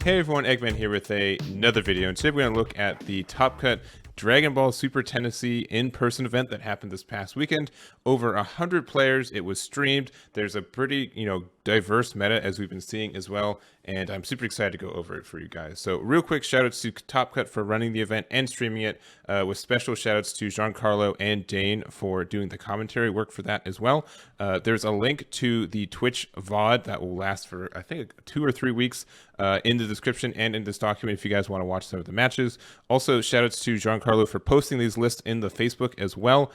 Hey everyone, Egman here with another video, and today we're going to look at the Top Cut Dragon Ball Super Tennessee in-person event that happened this past weekend. Over 100 players, it was streamed. There's a pretty, diverse meta as we've been seeing as well, and I'm super excited to go over it for you guys. So real quick shout outs to Top Cut for running the event and streaming it, with special shout outs to Giancarlo and Dane for doing the commentary work for that as well. There's a link to the Twitch VOD that will last for, I think, 2 or 3 weeks in the description and in this document if you guys want to watch some of the matches. Also, shout outs to Giancarlo for posting these lists in the Facebook as well.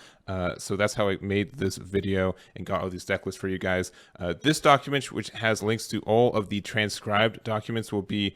So that's how I made this video and got all these deck lists for you guys. This document, which has links to all of the transcribed documents, will be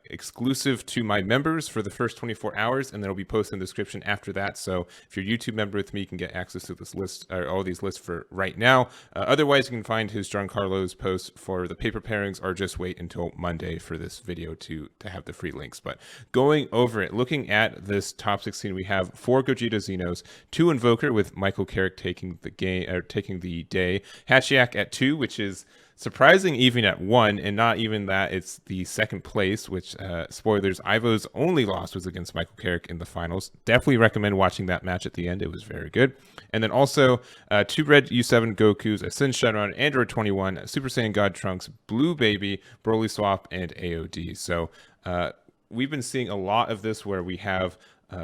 exclusive to my members for the first 24 hours, and then it'll be posted in the description after that. So if you're a YouTube member with me, you can get access to this list, or all these lists for right now. Otherwise, you can find his Giancarlo's post for the paper pairings, or just wait until Monday for this video to have the free links. But going over it, looking at this top 16, we have 4 Gogeta Xenos, 2 Invoker with Mychal Kerrick taking the game, or taking the day, Hatchhyack at 2, which is surprising even at 1, and not even that it's the second place, which, spoilers, Ivo's only loss was against Mychal Kerrick in the finals. Definitely recommend watching that match at the end. It was very good. And then also 2 red U7 Gokus, a Sin Shenron, Aandroidd 21, Super Saiyan God Trunks, Blue Baby, Broly Swap, and AOD. So we've been seeing a lot of this where we have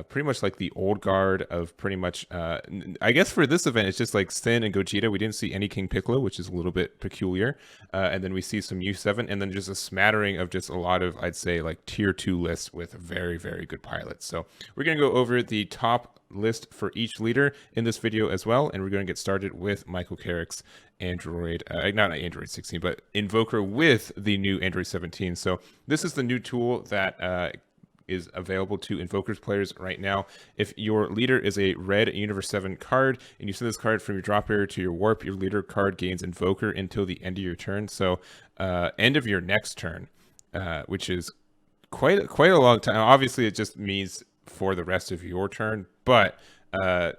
pretty much like the old guard of pretty much, I guess for this event, it's just like Sin and Gogeta. We didn't see any King Piccolo, which is a little bit peculiar. And then we see some U7, and then just a smattering of just a lot of, I'd say, like tier 2 lists with very, very good pilots. So we're going to go over the top list for each leader in this video as well. And we're going to get started with Mychal Kerrick's Aandroidd, not Aandroidd 16, but Invoker with the new Aandroidd 17. So this is the new tool that, is available to Invokers players right now. If your leader is a red Universe 7 card and you send this card from your drop area to your warp, your leader card gains Invoker until the end of your turn. So end of your next turn, which is quite a long time. Obviously, it just means for the rest of your turn, but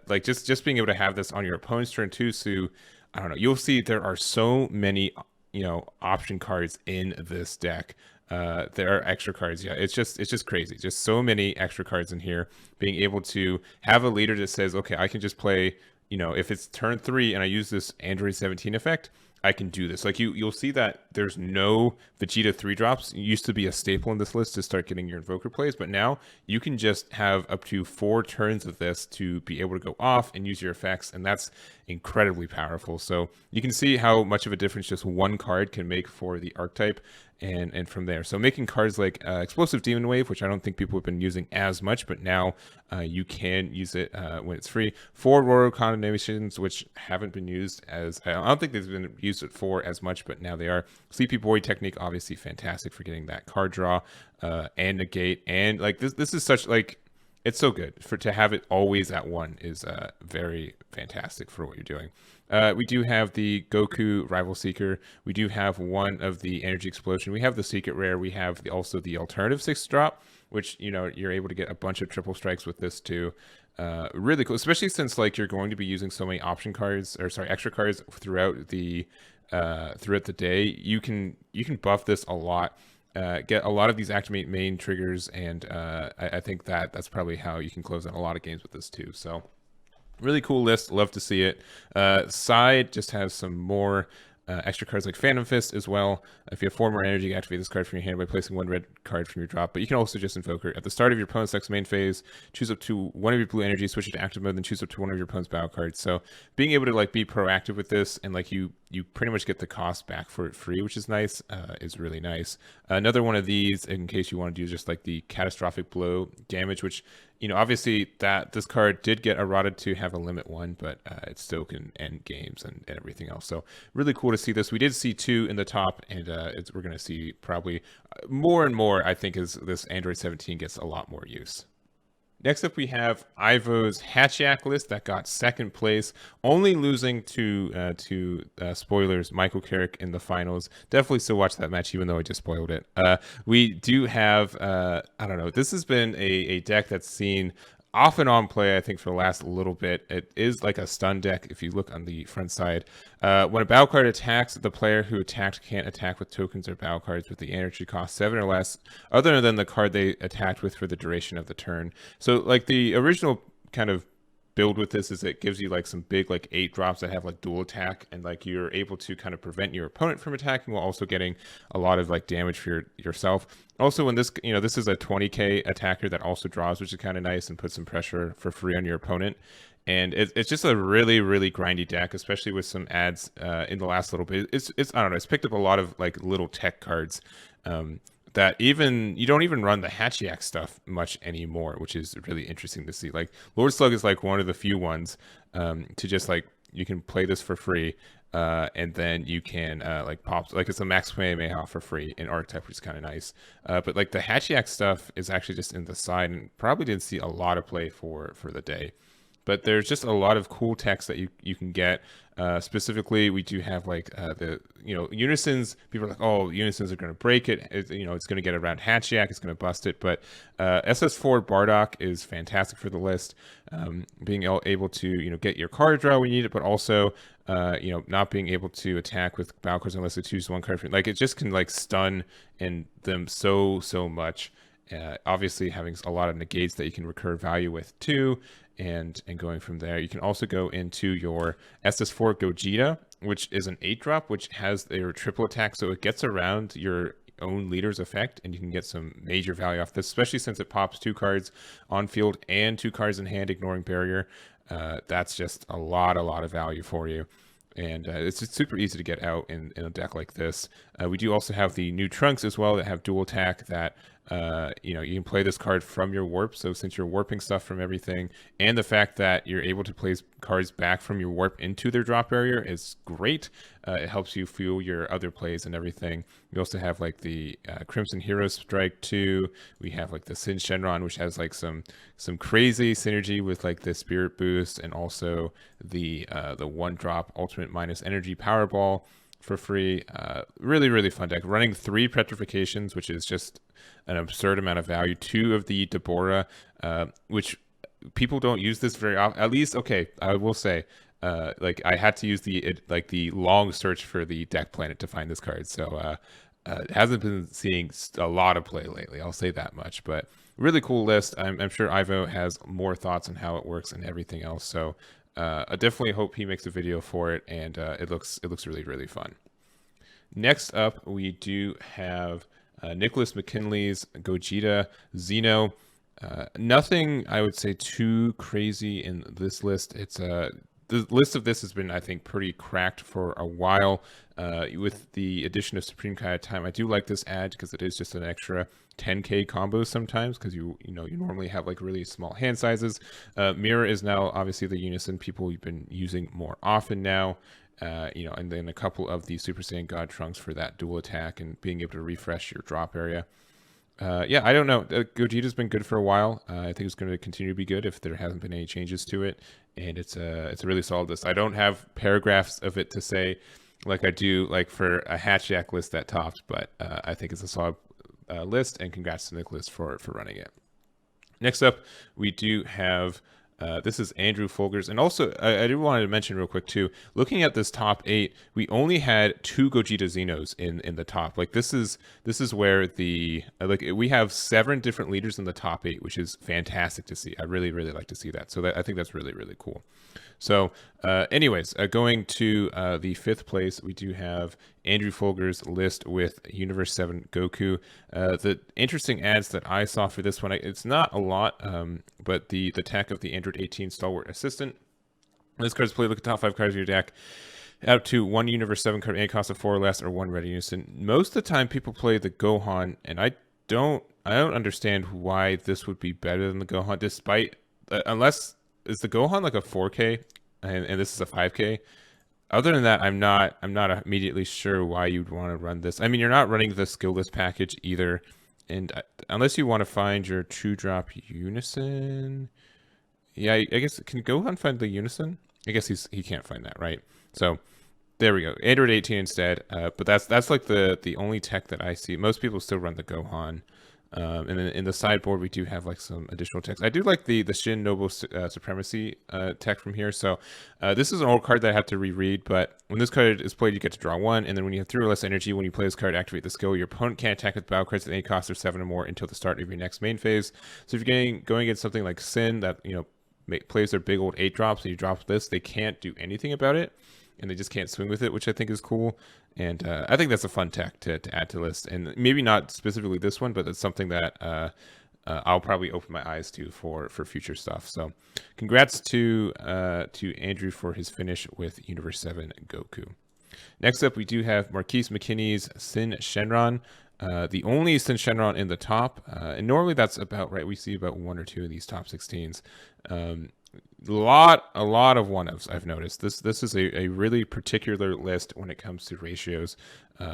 like just being able to have this on your opponent's turn too. So I don't know. You'll see there are so many option cards in this deck. There are extra cards. Yeah, it's just crazy. Just so many extra cards in here. Being able to have a leader that says, okay, I can just play, if it's turn 3 and I use this Aandroidd 17 effect, I can do this. Like you'll see that there's no Vegeta 3 drops. It used to be a staple in this list to start getting your Invoker plays, but now you can just have up to 4 turns of this to be able to go off and use your effects, and that's incredibly powerful. So you can see how much of a difference just one card can make for the archetype. And from there, so making cards like Explosive Demon Wave, which I don't think people have been using as much, but now you can use it when it's free. 4 Roro Condemnations, which haven't been used as, I don't think they've been used at 4 as much, but now they are. Sleepy Boy Technique, obviously fantastic for getting that card draw, and Negate, and like this is such like, it's so good to have it always at 1 is very fantastic for what you're doing. We do have the Goku Rival Seeker. We do have one of the Energy Explosion. We have the Secret Rare. We have also the alternative 6 drop, which you're able to get a bunch of triple strikes with this too. Really cool, especially since like you're going to be using so many option cards, or sorry, extra cards throughout the day. You can buff this a lot. Get a lot of these activate main triggers, and I think that's probably how you can close out a lot of games with this too. So really cool list, love to see it. Side just has some more extra cards like Phantom Fist as well. If you have 4 more energy, activate this card from your hand by placing 1 red card from your drop. But you can also just invoke her. At the start of your opponent's next main phase, choose up to 1 of your blue energy, switch it to active mode, then choose up to 1 of your opponent's battle cards. So being able to like be proactive with this, and like you pretty much get the cost back for it free, which is nice, is really nice. Another one of these, in case you want to do just like the Catastrophic Blow damage, which obviously that this card did get eroded to have a limit 1, but it still can end games and everything else. So really cool to see this. We did see 2 in the top, and we're going to see probably more and more, I think, as this Aandroidd 17 gets a lot more use. Next up, we have Ivo's Hatchhyack list that got second place, only losing to spoilers, Mychal Kerrick in the finals. Definitely still watch that match, even though I just spoiled it. We do have, I don't know, this has been a deck that's seen off and on play, I think, for the last little bit. It is like a stun deck if you look on the front side. When a battle card attacks, the player who attacked can't attack with tokens or battle cards with the energy cost 7 or less, other than the card they attacked with for the duration of the turn. So like the original kind of build with this is it gives you like some big like 8 drops that have like dual attack, and like you're able to kind of prevent your opponent from attacking while also getting a lot of like damage for yourself. Also, when this, you know, this is a 20k attacker that also draws, which is kind of nice and puts some pressure for free on your opponent. And it's just a really, really grindy deck, especially with some ads in the last little bit. It's I don't know, it's picked up a lot of like little tech cards that even you don't even run the Hatchhyack stuff much anymore, which is really interesting to see. Like Lord Slug is like one of the few ones to just like you can play this for free, and then you can like pop like it's a max play Mayhaw for free in Archetype, which is kind of nice. But like the Hatchhyack stuff is actually just in the side and probably didn't see a lot of play for the day. But there's just a lot of cool text that you can get. Specifically, we do have like the unisons. People are like, oh, unisons are going to break it. It's going to get around Hatchhyack. It's going to bust it. But SS4 Bardock is fantastic for the list. Being able to get your card draw when you need it, but also not being able to attack with battle cards unless it chooses one card. Like it just can like stun and them so much. Obviously having a lot of negates that you can recur value with too, and going from there. You can also go into your SS4 Gogeta, which is an 8-drop, which has their triple attack, so it gets around your own leader's effect, and you can get some major value off this, especially since it pops 2 cards on field and 2 cards in hand, ignoring barrier. That's just a lot of value for you. And it's just super easy to get out in a deck like this. We do also have the new trunks as well that have dual attack that you can play this card from your warp. So since you're warping stuff from everything, and the fact that you're able to place cards back from your warp into their drop barrier is great. It helps you fuel your other plays and everything. We also have like the Crimson Hero Strike 2. We have like the Sin Shenron, which has like some crazy synergy with like the Spirit Boost, and also the 1-drop Ultimate minus Energy Powerball for free. Really fun deck. Running 3 Petrifications, which is just an absurd amount of value. 2 of the Deborah, which people don't use this very often. At least, okay, I will say, like I had to use the long search for the deck planet to find this card. So it hasn't been seeing a lot of play lately. I'll say that much. But really cool list. I'm sure Ivo has more thoughts on how it works and everything else. So I definitely hope he makes a video for it, and it looks really fun. Next up, we do have Nicholas McKinley's Gogeta Xeno. Nothing I would say too crazy in this list. It's the list of this has been, I think, pretty cracked for a while. With the addition of Supreme Kai Time, I do like this ad because it is just an extra 10k combos sometimes, because you normally have like really small hand sizes. Mirror is now obviously the unison people you've been using more often now. And then a couple of the Super Saiyan God Trunks for that dual attack and being able to refresh your drop area. I don't know. Gogeta's been good for a while. I think it's going to continue to be good if there hasn't been any changes to it. And it's a really solid list. I don't have paragraphs of it to say like I do like for a Hatchhyack list that tops, but I think it's a solid list, and congrats to Nicholas for running it. Next up, we do have this is Andrew Fulger's, and also I do want to mention real quick too. Looking at this top 8, we only had 2 Gogeta Xenos in the top. Like this is where the we have 7 different leaders in the top 8, which is fantastic to see. I really like to see that. So I think that's really cool. So anyways, going to the 5th place, we do have Andrew Fulger's list with Universe 7 Goku. The interesting ads that I saw for this one, it's not a lot, but the tech of the Android 18 Stalwart Assistant. This card's played, look at top 5 cards of your deck. Out to 1 Universe 7 card, any cost of 4 or less, or 1 red unison. Most of the time people play the Gohan, and I don't understand why this would be better than the Gohan, despite, unless, is the Gohan like a 4K, and this is a 5K? Other than that, I'm not immediately sure why you'd want to run this. I mean, you're not running the skill list package either, and unless you want to find your 2-drop unison. Yeah, I guess, can Gohan find the unison? I guess he can't find that, right? So there we go. Android 18 instead. But that's like the only tech that I see. Most people still run the Gohan. And then in the sideboard, we do have like some additional text. I do like the Shin Noble Supremacy tech from here. So this is an old card that I have to reread, but when this card is played, you get to draw 1. And then when you have 3 or less energy, when you play this card, activate the skill. Your opponent can't attack with battle cards at any cost of 7 or more until the start of your next main phase. So if you're going against something like Sin that, plays their big old 8 drops and you drop this, they can't do anything about it. And they just can't swing with it, which I think is cool. And I think that's a fun tech to add to the list. And maybe not specifically this one, but it's something that I'll probably open my eyes to for future stuff. So congrats to Andrew for his finish with Universe 7 Goku. Next up, we do have Marquis McKinney's Sin Shenron. The only Sin Shenron in the top. And normally that's about right. We see about 1 or 2 of these top 16s. A lot of one-ofs I've noticed. This is a really particular list when it comes to ratios,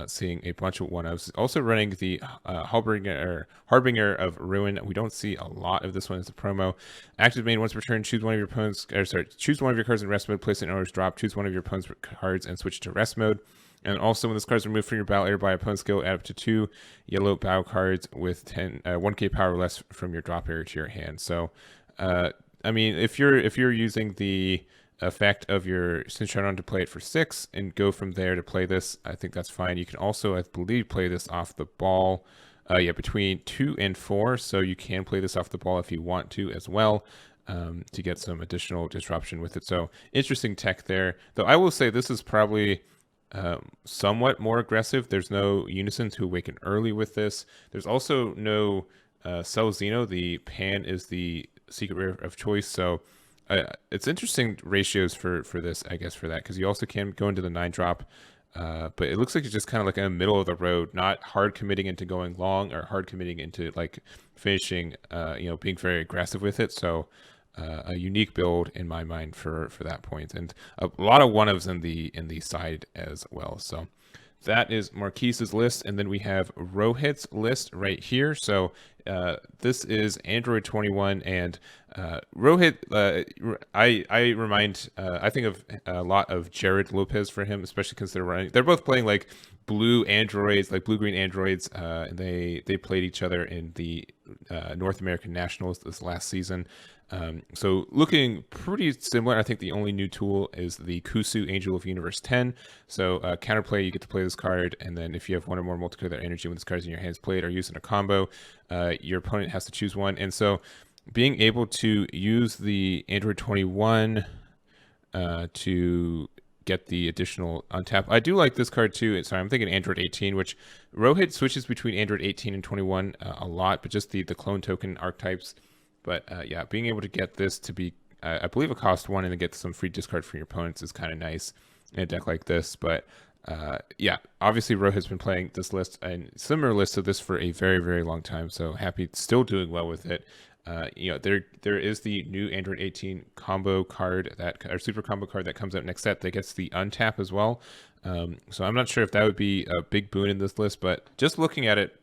seeing a bunch of one-ofs. Also running the Harbinger of Ruin. We don't see a lot of this one as a promo. Active main once per turn, choose one of your opponent's choose one of your cards in rest mode, place it in owner's drop, choose one of your opponent's cards and switch to rest mode. And also, when this card is removed from your battle area by opponent's skill, add up to 2 yellow battle cards with 1k power or less from your drop area to your hand. So I mean, if you're using the effect of your Sin Shenron to play it for 6 and go from there to play this, I think that's fine. You can also, I believe, play this off the ball, between 2 and 4. So you can play this off the ball if you want to as well, to get some additional disruption with it. So interesting tech there. Though I will say this is probably somewhat more aggressive. There's no Unison to awaken early with this. There's also no Cell Xeno. The Pan is the secret rare of choice, so it's interesting ratios for this, I guess, for that, because you also can go into the 9-drop, but it looks like it's just kind of like in the middle of the road, not hard committing into going long or hard committing into like finishing, being very aggressive with it. So a unique build in my mind for that point, and a lot of one-ofs in the side as well. So that is Marquis's list, and then we have Rohit's list right here. So this is Aandroidd 21, and Rohit. I think of a lot of Jared Lopez for him, especially because they're both playing like blue androids, like blue-green androids, and they played each other in the North American Nationals this last season. So looking pretty similar. I think the only new tool is the Kusu Angel of Universe 10. So counterplay, you get to play this card, and then if you have 1 or more multicolor energy when this card is in your hands played or used in a combo, your opponent has to choose one. And so being able to use the Aandroidd 21 to get the additional untap. I do like this card too. Sorry, I'm thinking Aandroidd 18, which Rohit switches between Aandroidd 18 and 21 a lot, but just the clone token archetypes. But yeah, being able to get this to be, I believe, a cost 1 and to get some free discard from your opponents is kind of nice in a deck like this. But yeah, obviously Rohit's been playing this list and similar lists to this for a very, very long time. So happy, still doing well with it. There is the new Aandroidd 18 combo card or super combo card that comes out next set that gets the untap as well. So I'm not sure if that would be a big boon in this list, but just looking at it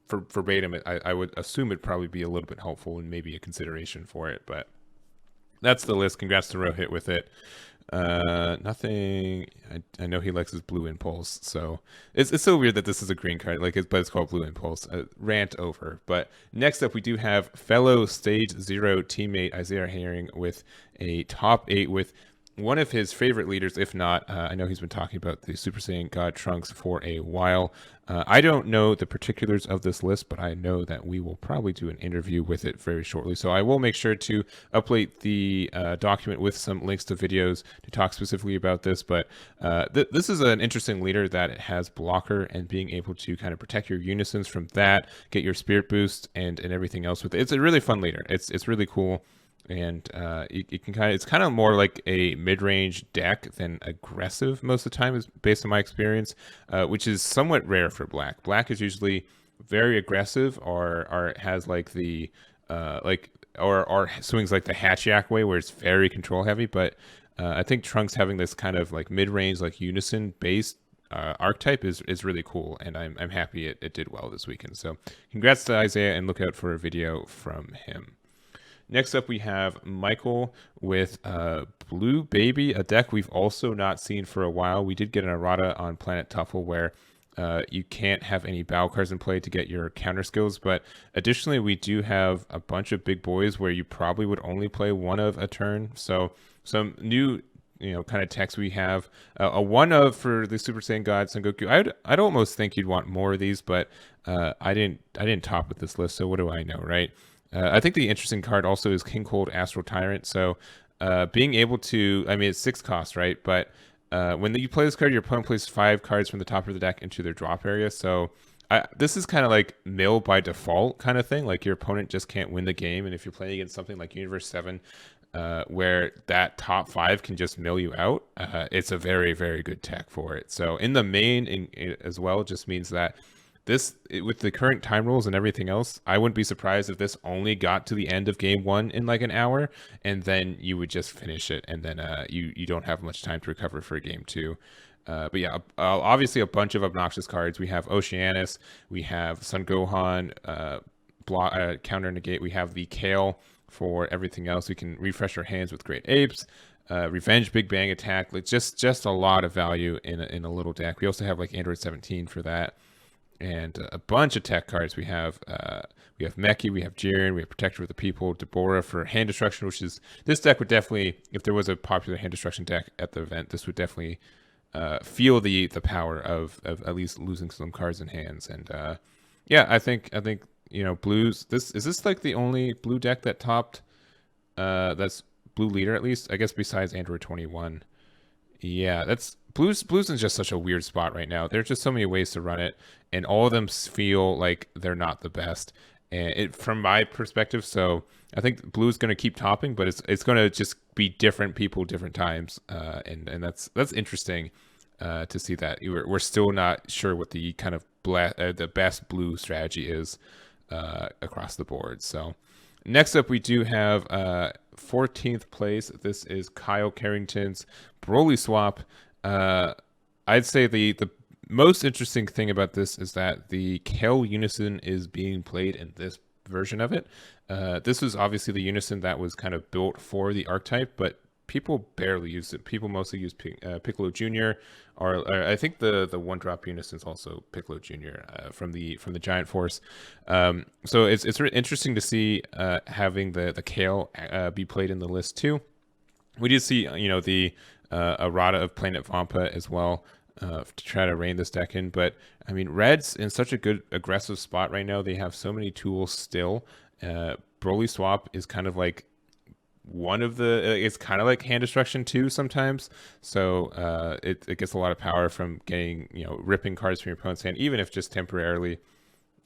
for verbatim, I would assume it'd probably be a little bit helpful and maybe a consideration for it. But that's the list. Congrats to Rohit with it. Nothing. I know he likes his blue impulse, so it's so weird that this is a green card, but it's called blue impulse. Rant over. But next up, we do have fellow Stage 0 teammate Isaiah Herring with a top 8 with one of his favorite leaders, if not, I know he's been talking about the Super Saiyan God Trunks for a while. I don't know the particulars of this list, but I know that we will probably do an interview with it very shortly. So I will make sure to update the document with some links to videos to talk specifically about this. But this is an interesting leader that it has blocker, and being able to kind of protect your unisons from that, get your spirit boost and everything else with it. It's a really fun leader. It's really cool. And it's kind of more like a mid-range deck than aggressive most of the time, is based on my experience, which is somewhat rare for black. Black is usually very aggressive, or has like the or swings like the Hatchhyack way, where it's very control heavy. But I think Trunks having this kind of like mid-range, like unison based archetype is really cool, and I'm happy it did well this weekend. So congrats to Isaiah, and look out for a video from him. Next up, we have Mychal with Blue Baby, a deck we've also not seen for a while. We did get an errata on Planet Tuffle where You can't have any battle cards in play to get your counter skills, but additionally, we do have a bunch of big boys where you probably would only play one of a turn. So some new, kind of techs we have. A one of for the Super Saiyan God Son Goku. I'd almost think you'd want more of these, but I didn't top with this list, so what do I know, right? I think the interesting card also is King Cold Astral Tyrant. So being able to, I mean, it's 6 cost, right? But when you play this card, your opponent plays 5 cards from the top of the deck into their drop area. So this is kind of like mill by default kind of thing. Like your opponent just can't win the game. And if you're playing against something like Universe 7, where that top 5 can just mill you out, it's a very, very good tech for it. So in the main as well, it just means that with the current time rules and everything else, I wouldn't be surprised if this only got to the end of game 1 in like an hour, and then you would just finish it, and then you don't have much time to recover for game 2. But yeah, obviously a bunch of obnoxious cards. We have Oceanus, we have Son Gohan, counter negate. We have the Kale for everything else. We can refresh our hands with Great Apes. Revenge Big Bang Attack. Like just a lot of value in a little deck. We also have like Aandroidd 17 for that. And a bunch of tech cards. We have Mecki, we have Jiren, we have Protector of the People, Deborah for hand destruction, which is, this deck would definitely, if there was a popular hand destruction deck at the event, this would definitely feel the power of at least losing some cards in hands. And yeah, I think blues. Is this like the only blue deck that topped? That's blue leader at least, I guess, besides Aandroidd 21. Yeah, that's blues is just such a weird spot right now. There's just so many ways to run it, and all of them feel like they're not the best. And from my perspective, so I think blue's going to keep topping, but it's going to just be different people, different times, and that's interesting to see that we're still not sure what the kind of the best blue strategy is across the board. So next up, we do have 14th place. This is Kyle Carrington's Broly swap. I'd say the most interesting thing about this is that the Kale Unison is being played in this version of it. This was obviously the Unison that was kind of built for the archetype, but people barely use it. People mostly use Piccolo Jr. or I think the one drop Unison is also Piccolo Jr. From the Giant Force. So it's really interesting to see having the Kale be played in the list too. We did see the errata of Planet Vampa as well to try to rein this deck in, but I mean Red's in such a good aggressive spot right now. They have so many tools still. Broly swap is kind of like one of it's kind of like hand destruction too sometimes, so it gets a lot of power from getting ripping cards from your opponent's hand, even if just temporarily.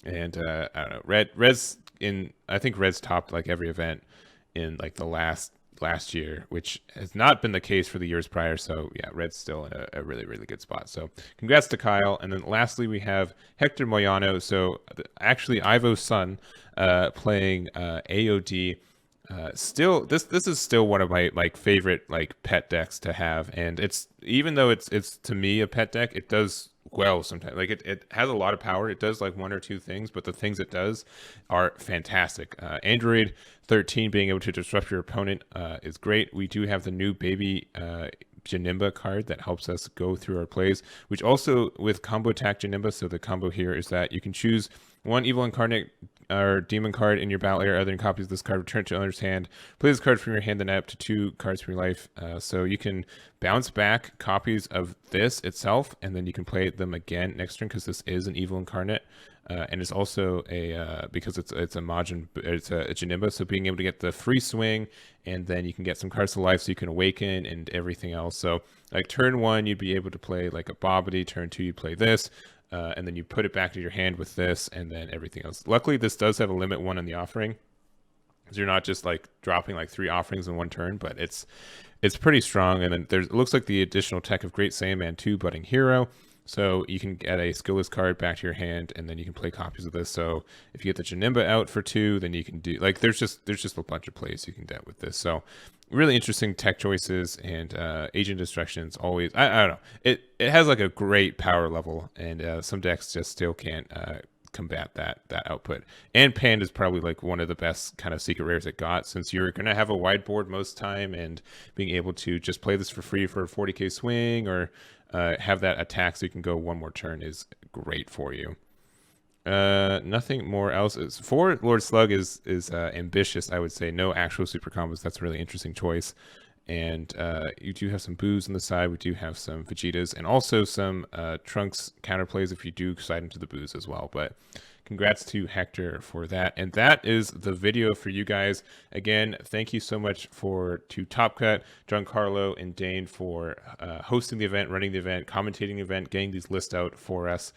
And I don't know, I think Red's topped like every event in like the last year, which has not been the case for the years prior. So yeah, Red's still in a really, really good spot. So congrats to Kyle. And then lastly, we have Hector Moyano. So actually Ivo's son playing AOD. Still, this is still one of my favorite like pet decks to have, and it's, even though it's to me a pet deck, it does well sometimes. Like it has a lot of power. It does like one or two things, but the things it does are fantastic. Aandroidd 13 being able to disrupt your opponent is great. We do have the new baby Janemba card that helps us go through our plays, which also with combo attack Janemba. So the combo here is that you can choose one evil incarnate or demon card in your battle area other than copies of this card, return to owner's hand, play this card from your hand, then add up to 2 cards from your life. So you can bounce back copies of this itself, and then you can play them again next turn because this is an evil incarnate. And it's also because it's a Janemba, so being able to get the free swing, and then you can get some cards to life so you can awaken and everything else. So like turn 1, you'd be able to play like a Bobbity, turn 2, you play this. And then you put it back to your hand with this, and then everything else. Luckily, this does have a limit 1 on the offering, so you're not just like dropping like 3 offerings in one turn, but it's pretty strong. And then it looks like the additional tech of Great Saiyaman 2 Budding Hero, so you can get a skillless card back to your hand, and then you can play copies of this. So if you get the Janemba out for 2, then you can do like there's just a bunch of plays you can get with this. So really interesting tech choices, and agent destruction's always, I don't know, it has like a great power level, and some decks just still can't combat that output. And Pand is probably like one of the best kind of secret rares it got, since you're going to have a wide board most time, and being able to just play this for free for a 40k swing, or have that attack so you can go one more turn is great for you. Nothing more else. For Lord Slug is ambitious, I would say. No actual super combos. That's a really interesting choice. And you do have some Boos on the side. We do have some Vegetas, and also some Trunks counterplays if you do slide into the Boos as well. But congrats to Hector for that. And that is the video for you guys. Again, thank you so much to Top Cut, Giancarlo, and Dane for hosting the event, running the event, commentating the event, getting these lists out for us.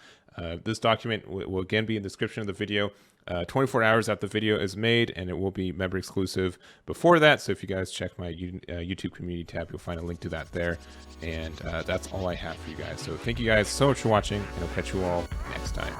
This document will again be in the description of the video. 24 hours after the video is made, and it will be member exclusive before that. So if you guys check my YouTube community tab, you'll find a link to that there. And that's all I have for you guys. So thank you guys so much for watching, and I'll catch you all next time.